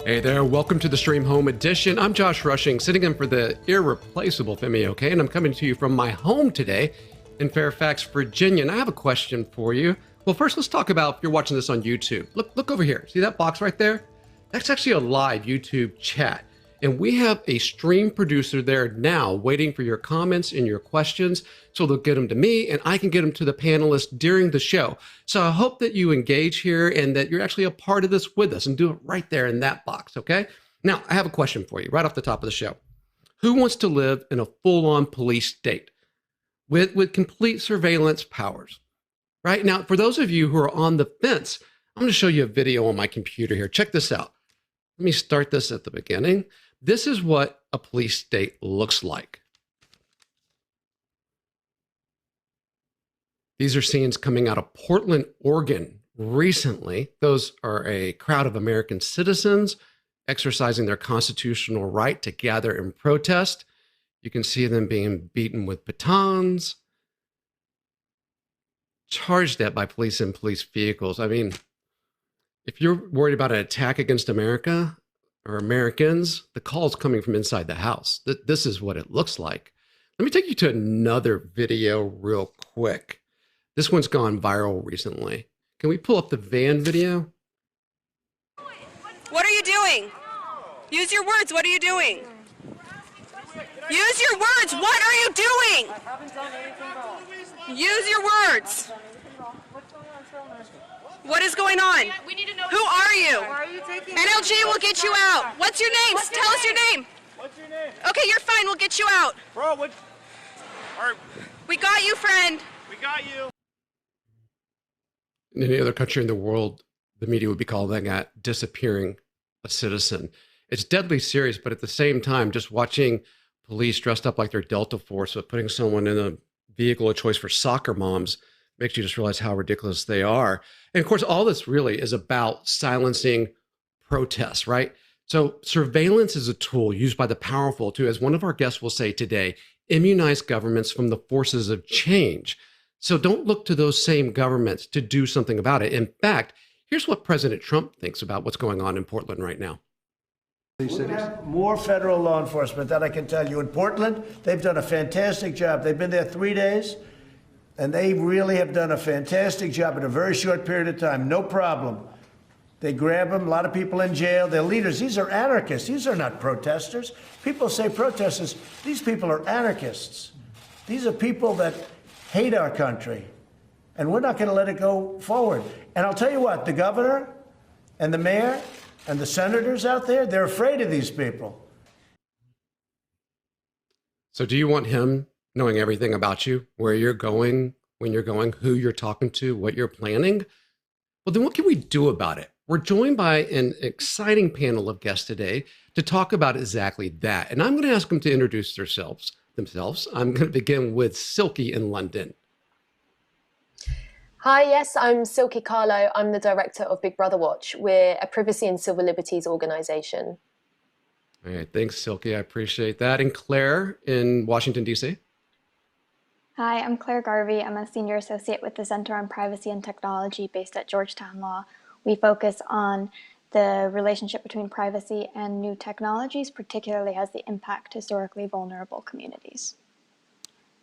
Hey there, welcome to the Stream Home Edition. I'm Josh Rushing, sitting in for the irreplaceable Femi, okay? And I'm coming to you from my home today in Fairfax, Virginia. And I have a question for you. Well, first, let's talk about if you're watching this on YouTube. Look over here. See that box right there? That's actually a live YouTube chat. And we have a stream producer there now waiting for your comments and your questions. So they'll get them to me and I can get them to the panelists during the show. So I hope that you engage here and that you're actually a part of this with us and do it right there in that box, okay? Now, I have a question for you right off the top of the show. Who wants to live in a full-on police state with complete surveillance powers? Right now, for those of you who are on the fence, I'm going to show you a video on my computer here. Check this out. Let me start this at the beginning. This is what a police state looks like. These are scenes coming out of Portland, Oregon recently. Those are a crowd of American citizens exercising their constitutional right to gather and protest. You can see them being beaten with batons, charged at by police and police vehicles. I mean, if you're worried about an attack against America or Americans, the call's coming from inside the house. This is what it looks like. Let me take you to another video real quick. This one's gone viral recently. Can we pull up the van video? What are you doing? Use your words. What are you doing? Use your words. What are you doing? I haven't done anything wrong. Use your words. What's going on, sir? What is going on? We need to know. Who are you? Why are you taking NLG will get you out. What's your name? Tell us your name. What's your name? Okay, you're fine. We'll get you out. Bro, what? All right, We got you, friend. we got you. In any other country in the world, the media would be calling that disappearing a citizen. It's deadly serious, but at the same time, just watching police dressed up like they're Delta Force, but putting someone in a vehicle of choice for soccer moms makes you just realize how ridiculous they are. And of course, all this really is about silencing protests, right? So surveillance is a tool used by the powerful to, as one of our guests will say today, immunize governments from the forces of change. So don't look to those same governments to do something about it. In fact, here's what President Trump thinks about what's going on in Portland right now. We have more federal law enforcement, that I can tell you. In Portland, they've done a fantastic job. They've been there 3 days, and they really have done a fantastic job in a very short period of time. No problem. They grab them, a lot of people in jail. They're leaders. These are anarchists. These are not protesters. People say protesters. These people are anarchists. These are people that hate our country, and we're not going to let it go forward. And I'll tell you what, the governor and the mayor and the senators out there, they're afraid of these people. So do you want him knowing everything about you, where you're going, when you're going, who you're talking to, what you're planning? Well, then what can we do about it? We're joined by an exciting panel of guests today to talk about exactly that. And I'm going to ask them to introduce themselves. I'm going to begin with Silky in London. Hi, yes, I'm Silky Carlo. I'm the director of Big Brother Watch. We're a privacy and civil liberties organization. All right, thanks, Silky. I appreciate that. And Claire in Washington, D.C. Hi, I'm Claire Garvey. I'm a senior associate with the Center on Privacy and Technology based at Georgetown Law. We focus on the relationship between privacy and new technologies, particularly as they impact historically vulnerable communities.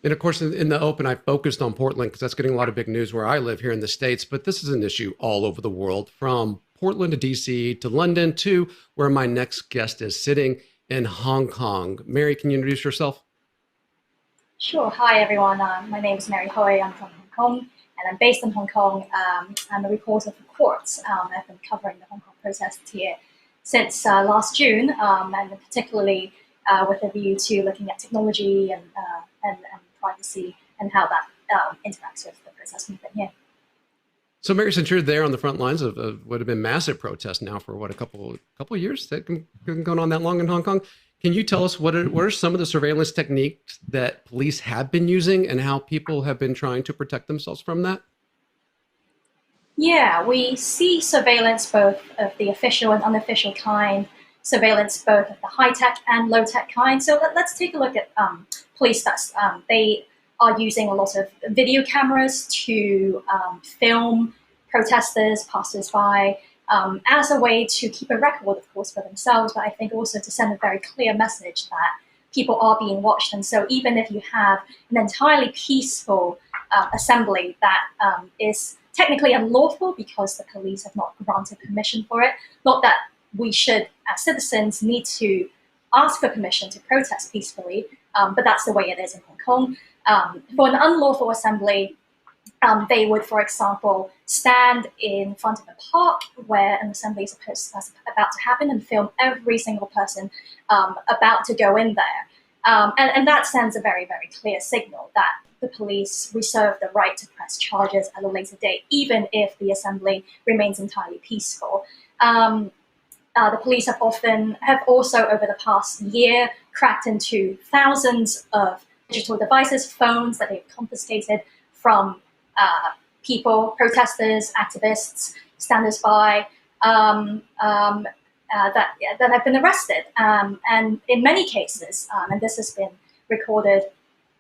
And of course, in the open, I focused on Portland because that's getting a lot of big news where I live here in the States, but this is an issue all over the world, from Portland to DC to London to where my next guest is sitting in Hong Kong. Mary, can you introduce yourself? Sure. Hi, everyone. My name is Mary Hui. I'm from Hong Kong, and I'm based in Hong Kong. I'm a reporter for Quartz. I've been covering the Hong Kong protests here since last June, and particularly with a view to looking at technology and privacy and how that interacts with the protest movement here. So, Mary, since you're there on the front lines of what have been massive protests now for what, a couple of years that been going on that long in Hong Kong, can you tell us what are some of the surveillance techniques that police have been using and how people have been trying to protect themselves from that? Yeah, we see surveillance both of the official and unofficial kind, surveillance both of the high-tech and low-tech kind. So let's take a look at police stats. They are using a lot of video cameras to film protesters, passers-by, as a way to keep a record, of course, for themselves, but I think also to send a very clear message that people are being watched. And so even if you have an entirely peaceful assembly that is technically unlawful because the police have not granted permission for it, not that we should, as citizens, need to ask for permission to protest peacefully, but that's the way it is in Hong Kong. For an unlawful assembly, they would, for example, stand in front of a park where an assembly is about to happen and film every single person about to go in there. And that sends a very, very clear signal that the police reserve the right to press charges at a later date, even if the assembly remains entirely peaceful. The police have also over the past year cracked into thousands of digital devices, phones that they've confiscated from people, protesters, activists, standers-by, that have been arrested. And in many cases, and this has been recorded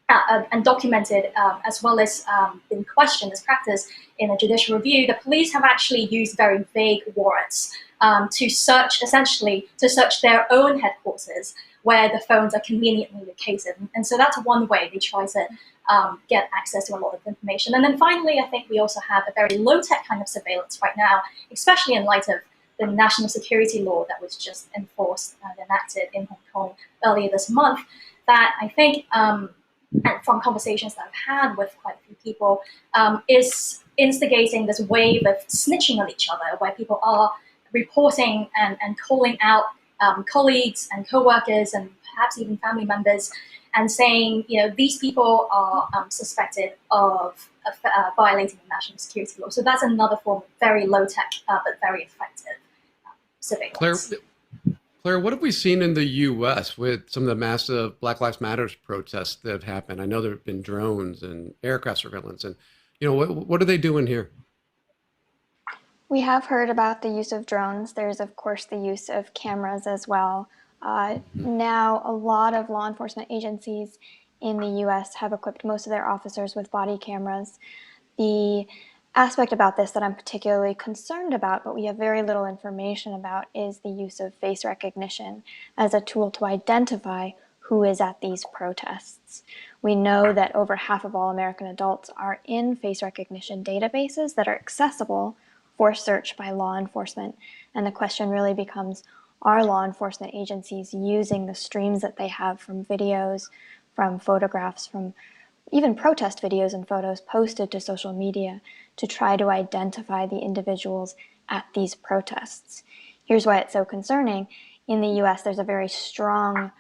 and documented, as well as been questioned as practice in a judicial review, the police have actually used very vague warrants to search their own headquarters where the phones are conveniently located. And so that's one way they try to get access to a lot of information. And then finally, I think we also have a very low-tech kind of surveillance right now, especially in light of the national security law that was just enforced and enacted in Hong Kong earlier this month, that I think, and from conversations that I've had with quite a few people, is instigating this wave of snitching on each other, where people are reporting and calling out colleagues and co-workers and perhaps even family members, and saying, these people are suspected of violating the national security law. So that's another form of very low-tech but very effective surveillance. Claire, what have we seen in the U.S. with some of the massive Black Lives Matter protests that have happened? I know there have been drones and aircraft surveillance, and what are they doing here? We have heard about the use of drones. There's, of course, the use of cameras as well. Now, a lot of law enforcement agencies in the U.S. have equipped most of their officers with body cameras. The aspect about this that I'm particularly concerned about, but we have very little information about, is the use of face recognition as a tool to identify who is at these protests. We know that over half of all American adults are in face recognition databases that are accessible for search by law enforcement. And the question really becomes, are law enforcement agencies using the streams that they have from videos, from photographs, from even protest videos and photos posted to social media to try to identify the individuals at these protests? Here's why it's so concerning. In the US, there's a very strong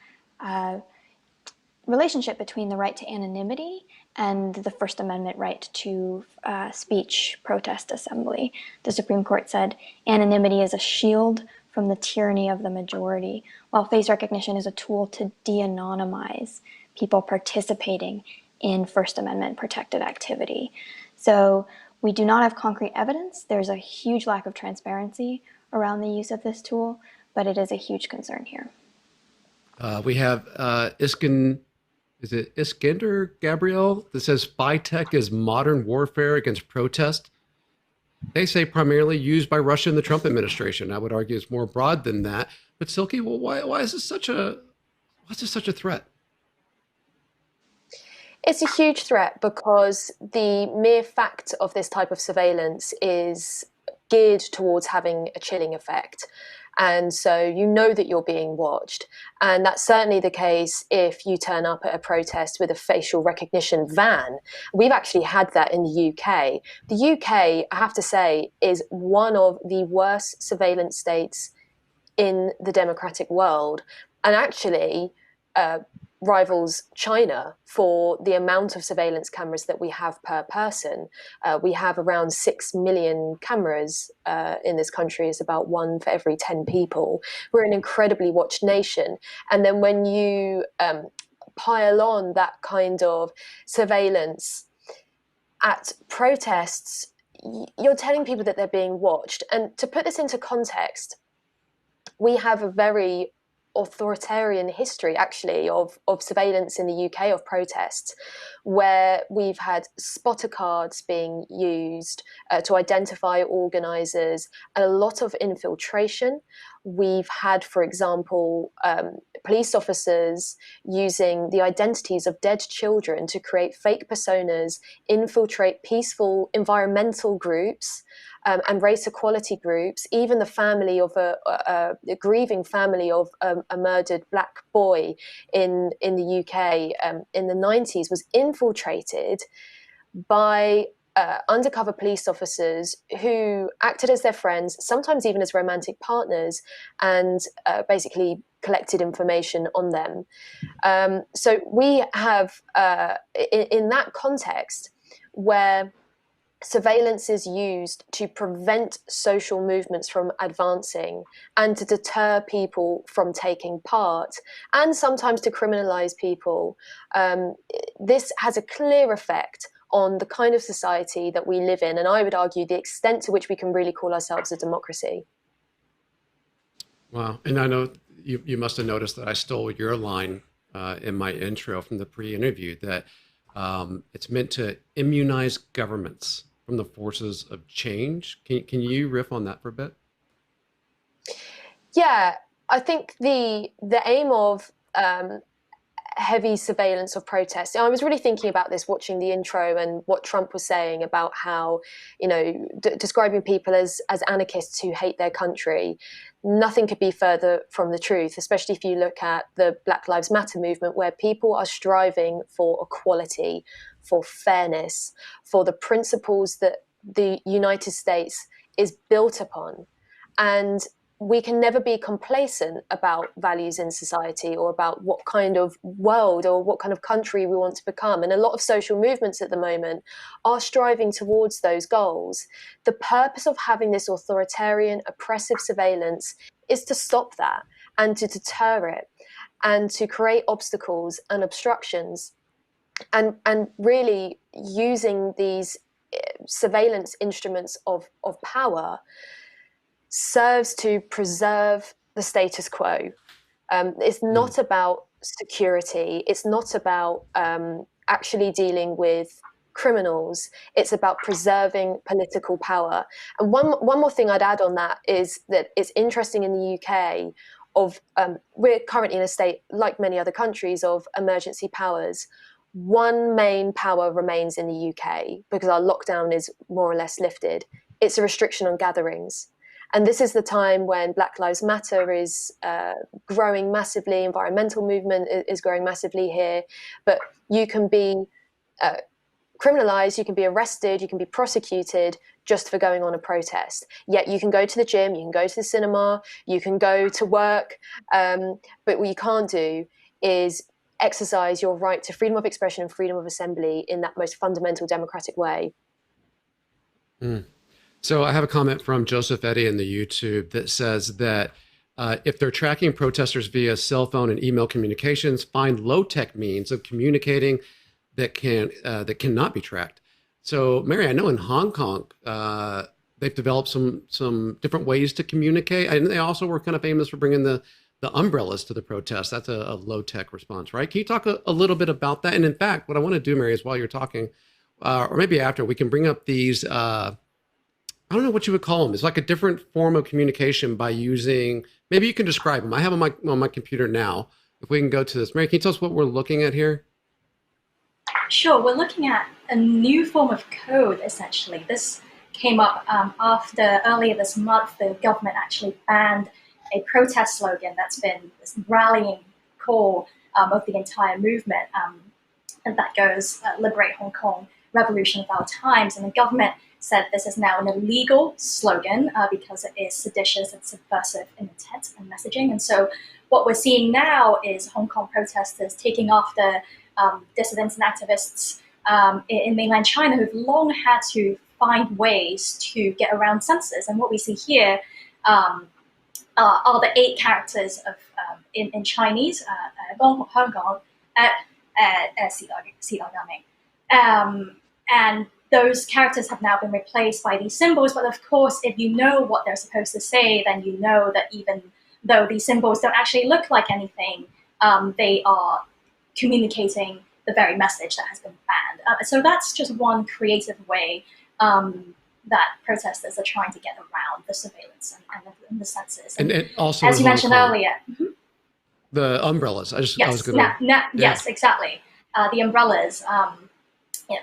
relationship between the right to anonymity and the First Amendment right to speech, protest, assembly. The Supreme Court said anonymity is a shield from the tyranny of the majority, while face recognition is a tool to de-anonymize people participating in First Amendment protected activity. So we do not have concrete evidence. There's a huge lack of transparency around the use of this tool, but it is a huge concern here. We have Iskander Gabriel that says spy tech is modern warfare against protest. They say primarily used by Russia and the Trump administration. I would argue it's more broad than that. But Silky, well, why is this such a threat? It's a huge threat because the mere fact of this type of surveillance is geared towards having a chilling effect. And so you know that you're being watched. And that's certainly the case if you turn up at a protest with a facial recognition van. We've actually had that in the UK. The UK, I have to say, is one of the worst surveillance states in the democratic world, and actually rivals China for the amount of surveillance cameras that we have per person. We have around 6 million cameras in this country. It's about 1 for every 10 people. We're an incredibly watched nation. And then when you pile on that kind of surveillance at protests, you're telling people that they're being watched. And to put this into context, we have a very authoritarian history, actually, of surveillance in the UK of protests, where we've had spotter cards being used to identify organisers, and a lot of infiltration. We've had, for example, police officers using the identities of dead children to create fake personas, infiltrate peaceful environmental groups, and race equality groups. Even the family of a grieving family of a murdered black boy in the UK in the 90s was infiltrated by undercover police officers who acted as their friends, sometimes even as romantic partners, and basically collected information on them. So we have, in that context, where surveillance is used to prevent social movements from advancing and to deter people from taking part, and sometimes to criminalize people, this has a clear effect on the kind of society that we live in, and I would argue the extent to which we can really call ourselves a democracy. Wow. And I know you must have noticed that I stole your line in my intro from the pre-interview, that it's meant to immunize governments from the forces of change. Can you riff on that for a bit? Yeah, I think the aim of heavy surveillance of protests. I was really thinking about this watching the intro and what Trump was saying about how, describing people as anarchists who hate their country. Nothing could be further from the truth, especially if you look at the Black Lives Matter movement, where people are striving for equality, for fairness, for the principles that the United States is built upon. And we can never be complacent about values in society or about what kind of world or what kind of country we want to become. And a lot of social movements at the moment are striving towards those goals. The purpose of having this authoritarian, oppressive surveillance is to stop that and to deter it and to create obstacles and obstructions, and really using these surveillance instruments of power serves to preserve the status quo. It's not about security. It's not about actually dealing with criminals. It's about preserving political power. And one more thing I'd add on that is that it's interesting in the UK of we're currently in a state, like many other countries, of emergency powers. One main power remains in the UK because our lockdown is more or less lifted. It's a restriction on gatherings. And this is the time when Black Lives Matter is growing massively, environmental movement is growing massively here. But you can be criminalized, you can be arrested, you can be prosecuted just for going on a protest. Yet you can go to the gym, you can go to the cinema, you can go to work. But what you can't do is exercise your right to freedom of expression and freedom of assembly in that most fundamental democratic way. So I have a comment from Joseph Eddy in the YouTube that says that if they're tracking protesters via cell phone and email communications, find low-tech means of communicating that cannot be tracked. So, Mary, I know in Hong Kong they've developed some different ways to communicate, and they also were kind of famous for bringing the umbrellas to the protest. That's a low-tech response, right? Can you talk a little bit about that? And in fact, what I want to do, Mary, is while you're talking, or maybe after, we can bring up these. I don't know what you would call them. It's like a different form of communication by using, maybe you can describe them. I have them on my computer now. If we can go to this. Mary, can you tell us what we're looking at here? Sure, we're looking at a new form of code, essentially. This came up after earlier this month, the government actually banned a protest slogan that's been this rallying call of the entire movement. And that goes, liberate Hong Kong, revolution of our times. And the government said this is now an illegal slogan because it is seditious and subversive in intent and messaging. And so what we're seeing now is Hong Kong protesters taking after dissidents and activists in mainland China who've long had to find ways to get around censors. And what we see here are the 8 characters of in Chinese, Hong Kong, and those characters have now been replaced by these symbols. But of course, if you know what they're supposed to say, then you know that even though these symbols don't actually look like anything, they are communicating the very message that has been banned. So that's just one creative way that protesters are trying to get around the surveillance and the censors. And it also, as you mentioned earlier, the umbrellas. I was yes, going to. yes, exactly. The umbrellas.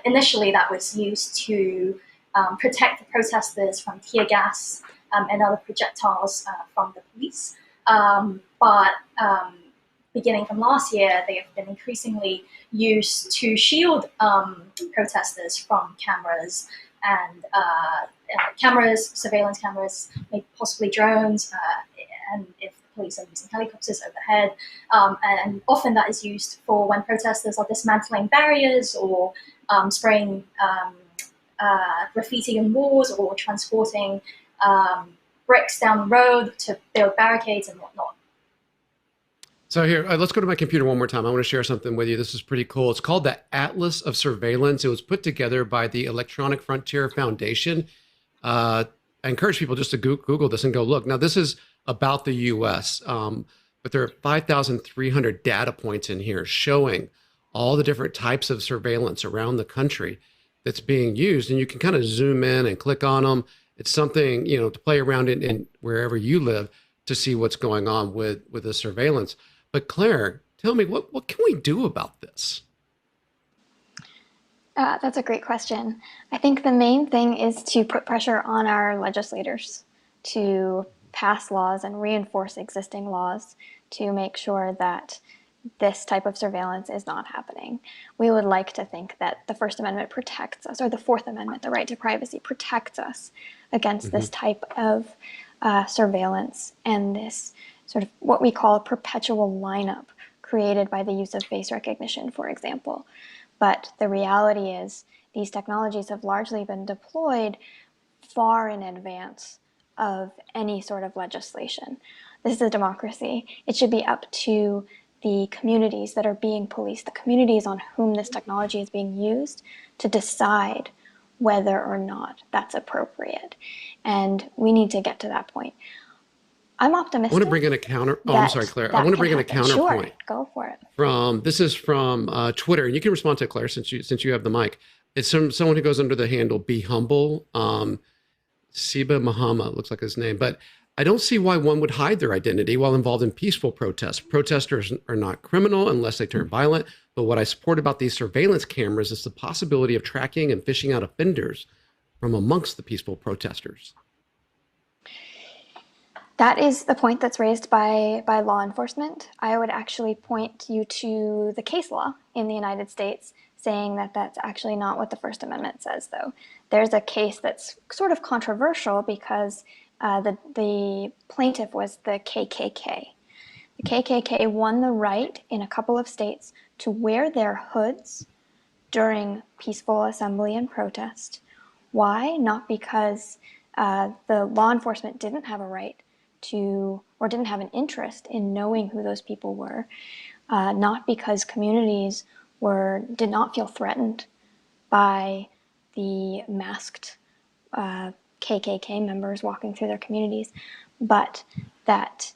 Initially, that was used to protect the protesters from tear gas and other projectiles from the police. But beginning from last year, they have been increasingly used to shield protesters from cameras and surveillance cameras, maybe possibly drones, and if the police are using helicopters overhead. And often that is used for when protesters are dismantling barriers or spraying graffiti on walls or transporting bricks down the road to build barricades and whatnot. So here, let's go to my computer one more time. I want to share something with you. This is pretty cool. It's called the Atlas of Surveillance. It was put together by the Electronic Frontier Foundation. I encourage people just to Google this and go look. Now, this is about the U.S., but there are 5,300 data points in here showing all the different types of surveillance around the country that's being used. And you can kind of zoom in and click on them. It's something, to play around in wherever you live to see what's going on with the surveillance. But Claire, tell me, what can we do about this? That's a great question. I think the main thing is to put pressure on our legislators to pass laws and reinforce existing laws to make sure that this type of surveillance is not happening. We would like to think that the First Amendment protects us, or the Fourth Amendment, the right to privacy, protects us against this type of surveillance and this sort of what we call a perpetual lineup created by the use of face recognition, for example. But the reality is these technologies have largely been deployed far in advance of any sort of legislation. This is a democracy. It should be up to the communities that are being policed, the communities on whom this technology is being used, to decide whether or not that's appropriate. And we need to get to that point. I'm optimistic. I want to bring in a counter. Oh, I'm sorry, Claire. I want to bring in a counterpoint. Sure, go for it. This is from Twitter, and you can respond to it, Claire, since you have the mic. It's someone who goes under the handle Be Humble. Siba Mahama looks like his name, but I don't see why one would hide their identity while involved in peaceful protests. Protesters are not criminal unless they turn violent. But what I support about these surveillance cameras is the possibility of tracking and fishing out offenders from amongst the peaceful protesters. That is the point that's raised by law enforcement. I would actually point you to the case law in the United States saying that that's actually not what the First Amendment says, though. There's a case that's sort of controversial because the plaintiff was the KKK. The KKK won the right in a couple of states to wear their hoods during peaceful assembly and protest. Why? Not because the law enforcement didn't have a right to, or didn't have an interest in knowing who those people were, not because communities did not feel threatened by the masked KKK members walking through their communities, but that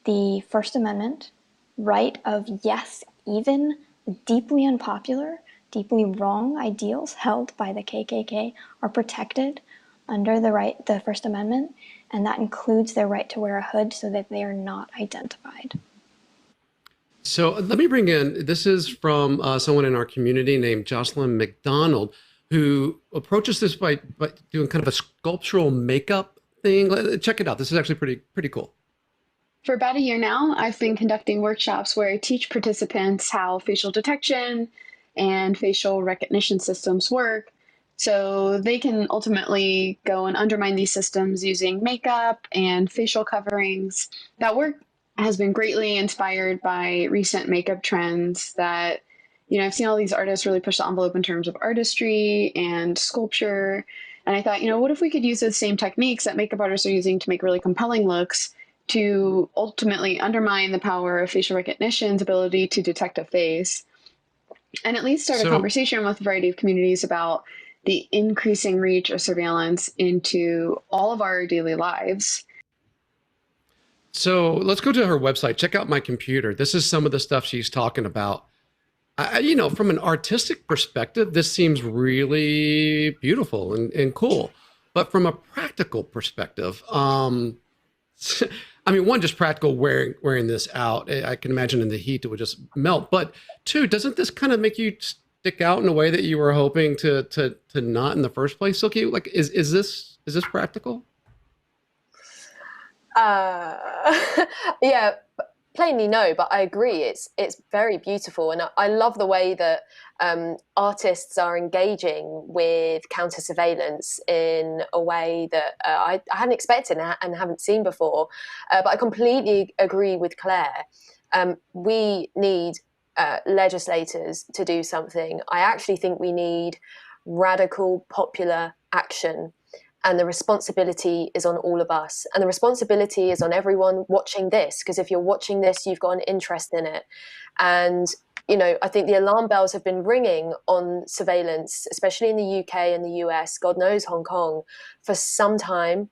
the First Amendment right of, yes, even deeply unpopular, deeply wrong ideals held by the KKK are protected under the First Amendment, and that includes their right to wear a hood so that they are not identified. So let me bring in, this is from someone in our community named Jocelyn McDonald, who approaches this by doing kind of a sculptural makeup thing. Check it out. This is actually pretty cool. For about a year now, I've been conducting workshops where I teach participants how facial detection and facial recognition systems work, so they can ultimately go and undermine these systems using makeup and facial coverings. That work has been greatly inspired by recent makeup trends that, I've seen all these artists really push the envelope in terms of artistry and sculpture. And I thought, what if we could use those same techniques that makeup artists are using to make really compelling looks to ultimately undermine the power of facial recognition's ability to detect a face, and at least start a conversation with a variety of communities about the increasing reach of surveillance into all of our daily lives. So let's go to her website. Check out my computer. This is some of the stuff she's talking about. From an artistic perspective, this seems really beautiful and cool. But from a practical perspective, one, just practical wearing this out. I can imagine in the heat it would just melt. But two, doesn't this kind of make you stick out in a way that you were hoping to not in the first place, Silky? Like, is this practical? Yeah, plainly no, but I agree. It's very beautiful, and I love the way that artists are engaging with counter surveillance in a way that I hadn't expected and haven't seen before. But I completely agree with Claire. We need legislators to do something. I actually think we need radical popular action. And the responsibility is on all of us. And the responsibility is on everyone watching this, because if you're watching this, you've got an interest in it. And, I think the alarm bells have been ringing on surveillance, especially in the UK and the US, God knows Hong Kong, for some time.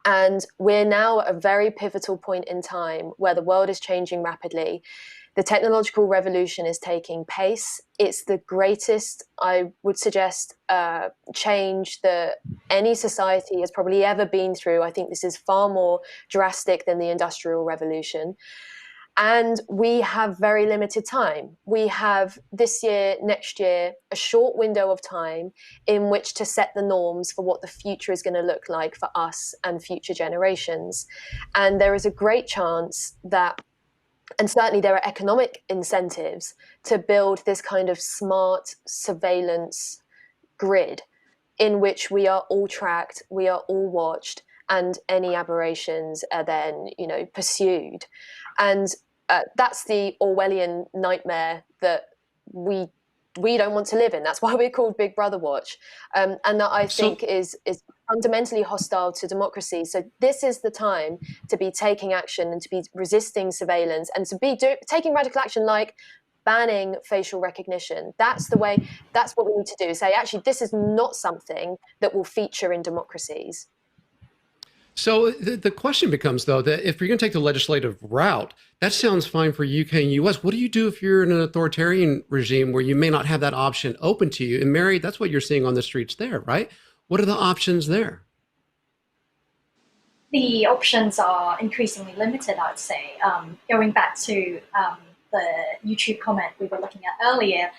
And we're now at a very pivotal point in time where the world is changing rapidly. The technological revolution is taking pace. It's the greatest, I would suggest, change that any society has probably ever been through. I think this is far more drastic than the Industrial Revolution. And we have very limited time. We have this year, next year, a short window of time in which to set the norms for what the future is going to look like for us and future generations. And there is a great chance that, and certainly there are economic incentives to build this kind of smart surveillance grid in which we are all tracked, we are all watched, and any aberrations are then, pursued. And that's the Orwellian nightmare that we don't want to live in. That's why we're called Big Brother Watch, and that I think is fundamentally hostile to democracy. So this is the time to be taking action and to be resisting surveillance and to be taking radical action like banning facial recognition. That's the way. That's what we need to do. Say, actually, this is not something that will feature in democracies. So the question becomes, though, that if you're going to take the legislative route, that sounds fine for UK and US. What do you do if you're in an authoritarian regime where you may not have that option open to you? And Mary, that's what you're seeing on the streets there, right? What are the options there? The options are increasingly limited, I'd say. Going back to the YouTube comment we were looking at earlier,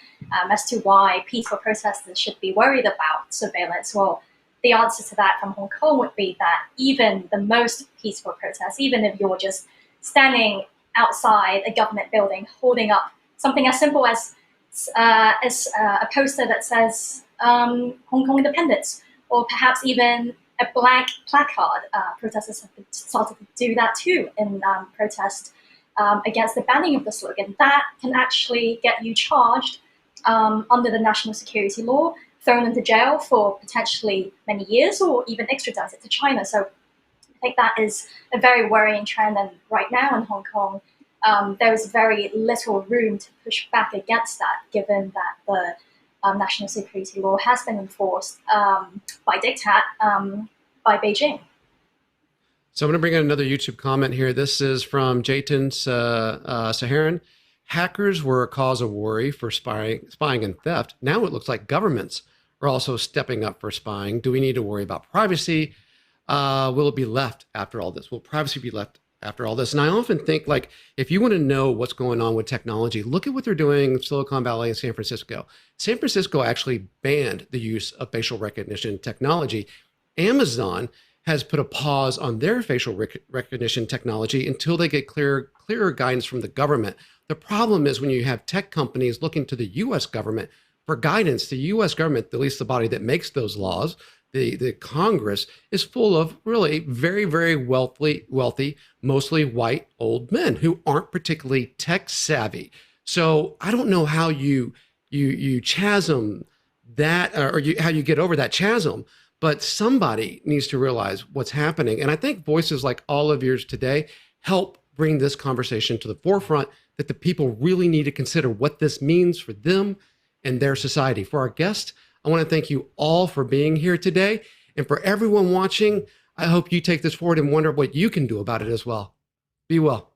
as to why peaceful protesters should be worried about surveillance, well, the answer to that from Hong Kong would be that even the most peaceful protests, even if you're just standing outside a government building holding up something as simple as a poster that says Hong Kong independence, or perhaps even a black placard. Protesters have started to do that too in protest against the banning of the slogan. That can actually get you charged under the national security law, thrown into jail for potentially many years, or even extradited to China. So I think that is a very worrying trend. And right now in Hong Kong, there is very little room to push back against that, given that the national security law has been enforced by diktat by Beijing. So I'm going to bring in another YouTube comment here. This is from Jayton Saharan. Hackers were a cause of worry for spying and theft. Now it looks like governments are also stepping up for spying. Do we need to worry about privacy? Will it be left after all this? Will privacy be left after all this? And I often think, like, if you want to know what's going on with technology, look at what they're doing in Silicon Valley and San Francisco. San Francisco actually banned the use of facial recognition technology. Amazon has put a pause on their facial recognition technology until they get clearer guidance from the government. The problem is when you have tech companies looking to the U.S. government for guidance, the U.S. government, at least the body that makes those laws, the Congress, is full of really very, very wealthy, mostly white old men who aren't particularly tech savvy. So I don't know how you chasm that, or how you get over that chasm. But somebody needs to realize what's happening. And I think voices like all of yours today help bring this conversation to the forefront, that the people really need to consider what this means for them and their society. For our guests, I want to thank you all for being here today. And for everyone watching, I hope you take this forward and wonder what you can do about it as well. Be well.